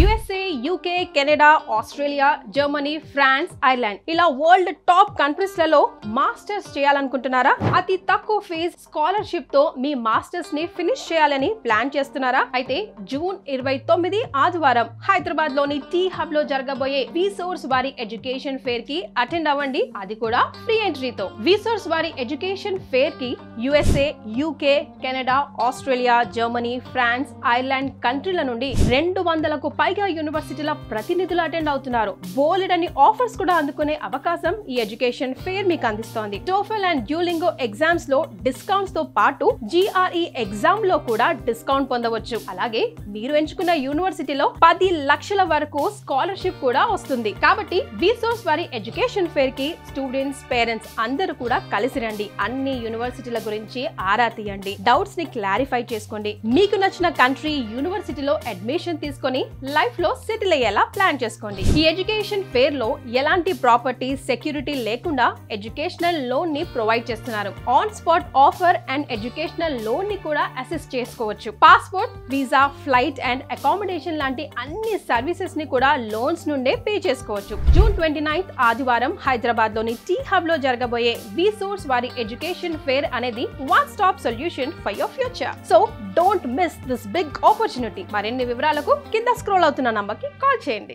USA, UK, Canada, Australia, Germany, France, Ireland ఇలా world top countries లలో masters చేయాలనుకుంటున్నారా? అతి తక్కువ ఫీజ్ స్కాలర్షిప్ తో మీ మాస్టర్స్ ని ఫినిష్ చేయాలని ప్లాన్ చేస్తున్నారా? అయితే జూన్ 29 ఆదివారం హైదరాబాద్ లోని టీ హబ్ లో జరగబోయే విసోర్స్ వారి ఎడ్యుకేషన్ ఫేర్ కి అటెండ్ అవ్వండి. అది కూడా ఫ్రీ ఎంట్రీతో. విసోర్స్ వారి ఎడ్యుకేషన్ ఫేర్ కి USA, UK, Canada, Australia, Germany, France, Ireland కంట్రీల నుండి 200కు పైగా యూనివర్సిటీల ప్రతినిధులు అటెండ్ అవుతున్నారు. బోలెడని ఆఫర్స్ కూడా అందుకునే అవకాశం ఈ ఎడ్యుకేషన్ ఫేర్ మీకు అందిస్తోంది. టోఫెల్ అండ్ డ్యూలింగో ఎగ్జామ్స్ లో డిస్కౌంట్స్ తో పాటు GRE ఎగ్జామ్ లో కూడా డిస్కౌంట్ పొందవచ్చు. అలాగే మీరు ఎంచుకున్న యూనివర్సిటీలో 10 లక్షల వరకు స్కాలర్షిప్ కూడా వస్తుంది. కాబట్టి విసోర్స్ వారి ఎడ్యుకేషన్ ఫేర్ కి స్టూడెంట్స్, పేరెంట్స్ అందరూ కూడా కలిసి రండి. అన్ని యూనివర్సిటీల గురించి ఆరా తీయండి. డౌట్స్ ని క్లారిఫై చేసుకోండి. మీకు నచ్చిన కంట్రీ, యూనివర్సిటీలో అడ్మిషన్ తీసుకొని లైఫ్ లో సెటిల్ అయ్యేలా ప్లాన్ చేసుకోండి. ఈ ఎడ్యుకేషన్ ఫేర్ లో ఎలాంటి ప్రాపర్టీ సెక్యూరిటీ లేకుండా ఎడ్యుకేషనల్ లోన్ ని ప్రొవైడ్ చేస్తున్నారు. On spot offer and educational loan ని కూడా అసెస్ చేసుకోవచ్చు. Passport, visa, flight and accommodation లాంటి అన్ని సర్వీసెస్ ని కూడా లోన్స్ నుండే పే చేసుకోవచ్చు. జూన్ 29 ఆదివారం హైదరాబాద్ లోని టీ హబ్ లో జరగబోయే విసోర్స్ వారి ఎడ్యుకేషన్ ఫేర్ అనేది one stop solution for your future. So don't miss this big opportunity. మరిన్ని వివరాలకు కింద స్క్రోల్ అవుతున్న నంబర్కి కాల్ చేయండి.